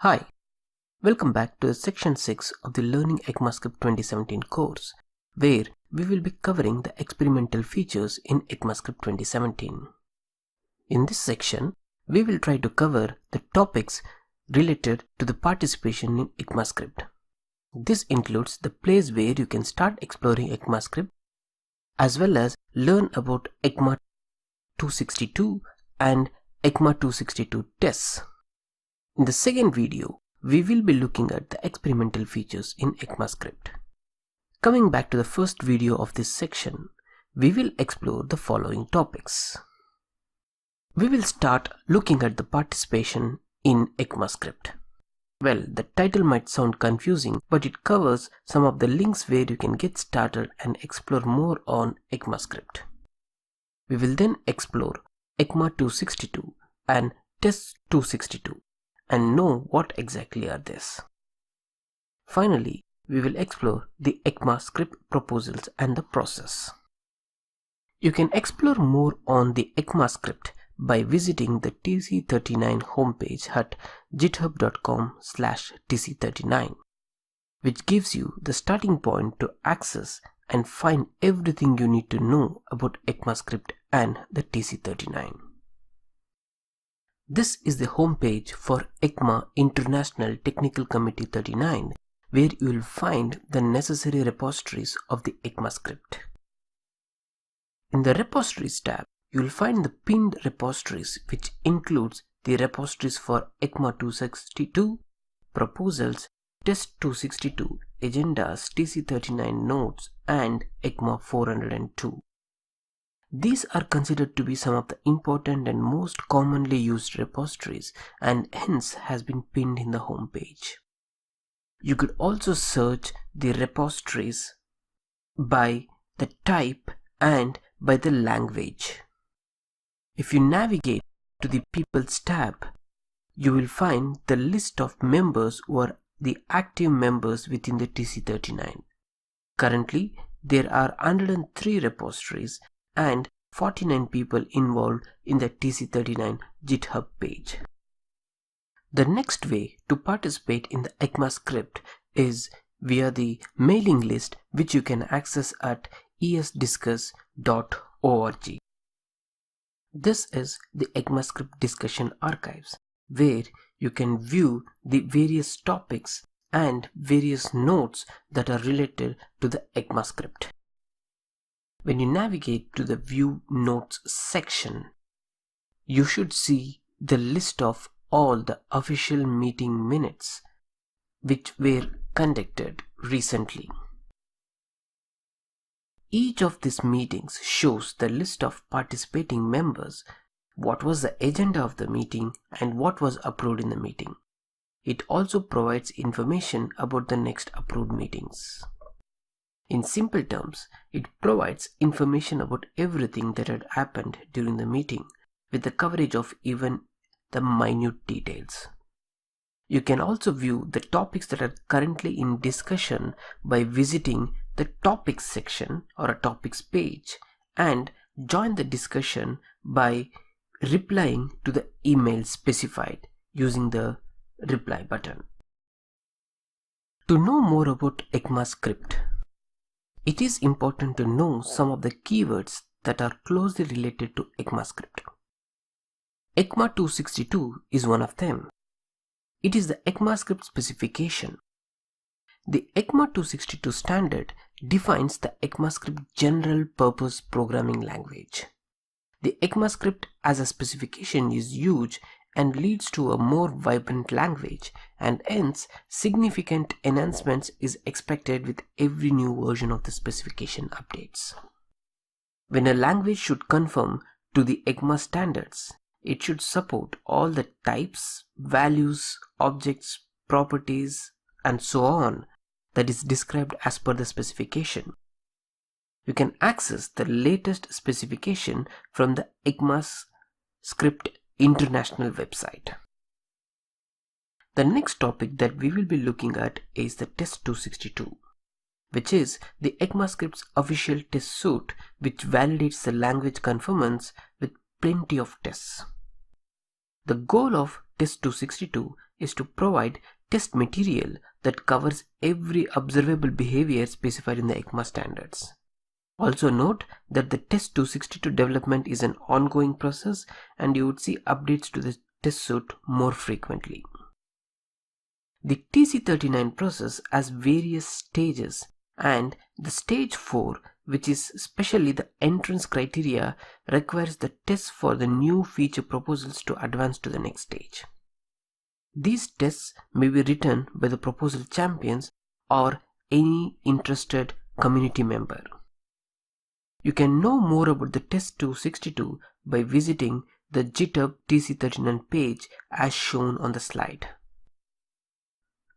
Hi, welcome back to the section 6 of the Learning ECMAScript 2017 course, where we will be covering the experimental features in ECMAScript 2017. In this section, we will try to cover the topics related to the participation in ECMAScript. This includes the place where you can start exploring ECMAScript, as well as learn about ECMA 262 and ECMA 262 tests. In the second video, we will be looking at the experimental features in ECMAScript. Coming back to the first video of this section, we will explore the following topics. We will start looking at the participation in ECMAScript. Well, the title might sound confusing, but it covers some of the links where you can get started and explore more on ECMAScript. We will then explore ECMA 262 and Test 262. And know what exactly are these. Finally, we will explore the ECMAScript proposals and the process. You can explore more on the ECMAScript by visiting the Tc39 homepage at github.com/tc39, which gives you the starting point to access and find everything you need to know about ECMAScript and the Tc39. This is the homepage for ECMA International Technical Committee 39, where you will find the necessary repositories of the ECMAScript. In the Repositories tab, you will find the pinned repositories, which includes the repositories for ECMA 262, proposals, Test 262, agendas, Tc39 notes, and ECMA 402. These are considered to be some of the important and most commonly used repositories, and hence has been pinned in the home page. You could also search the repositories by the type and by the language. If you navigate to the Peoples tab, you will find the list of members who are the active members within the Tc39. Currently, there are 103 repositories and 49 people involved in the Tc39 GitHub page. The next way to participate in the ECMAScript is via the mailing list, which you can access at esdiscuss.org. This is the ECMAScript discussion archives, where you can view the various topics and various notes that are related to the ECMAScript. When you navigate to the View Notes section, you should see the list of all the official meeting minutes which were conducted recently. Each of these meetings shows the list of participating members, what was the agenda of the meeting, and what was approved in the meeting. It also provides information about the next approved meetings. In simple terms, it provides information about everything that had happened during the meeting, with the coverage of even the minute details. You can also view the topics that are currently in discussion by visiting the Topics section or a Topics page, and join the discussion by replying to the email specified using the reply button. To know more about ECMAScript, it is important to know some of the keywords that are closely related to ECMAScript. ECMA 262 is one of them. It is the ECMAScript specification. The ECMA 262 standard defines the ECMAScript general purpose programming language. The ECMAScript as a specification is huge and leads to a more vibrant language, and hence significant enhancements is expected with every new version of the specification updates. When a language should conform to the ECMA standards, it should support all the types, values, objects, properties, and so on that is described as per the specification. You can access the latest specification from the ECMAScript International website. The next topic that we will be looking at is the Test 262, which is the ECMAScript's official test suite, which validates the language conformance with plenty of tests. The goal of Test 262 is to provide test material that covers every observable behavior specified in the ECMA standards. Also note that the test 262 development is an ongoing process and you would see updates to the test suite more frequently. The Tc39 process has various stages, and the stage 4, which is specially the entrance criteria, requires the tests for the new feature proposals to advance to the next stage. These tests may be written by the proposal champions or any interested community member. You can know more about the test 262 by visiting the GitHub Tc39 page as shown on the slide.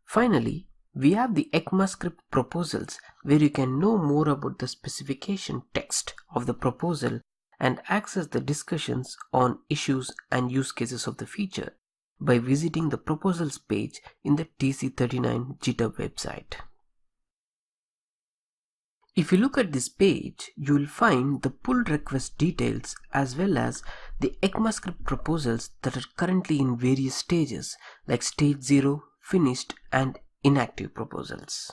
Finally, we have the ECMAScript proposals, where you can know more about the specification text of the proposal and access the discussions on issues and use cases of the feature by visiting the proposals page in the Tc39 GitHub website. If you look at this page, you will find the pull request details as well as the ECMAScript proposals that are currently in various stages like stage 0, finished and inactive proposals.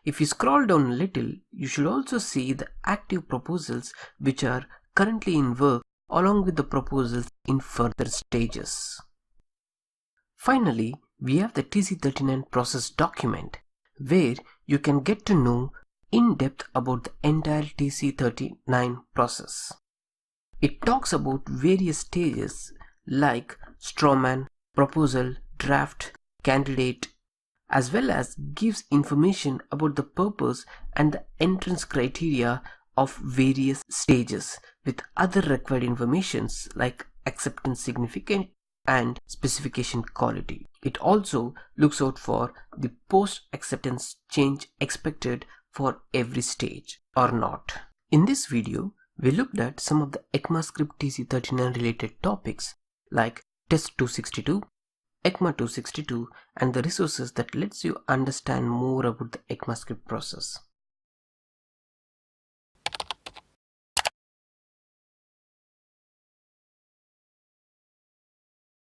If you scroll down a little, you should also see the active proposals which are currently in work along with the proposals in further stages. Finally, we have the Tc39 process document where you can get to know in depth about the entire Tc39 process. It talks about various stages like strawman, proposal, draft, candidate, as well as gives information about the purpose and the entrance criteria of various stages with other required informations like acceptance significant and specification quality. It also looks out for the post-acceptance change expected for every stage or not. In this video, we looked at some of the ECMAScript Tc39 related topics like test 262, ECMA 262 and the resources that lets you understand more about the ECMAScript process.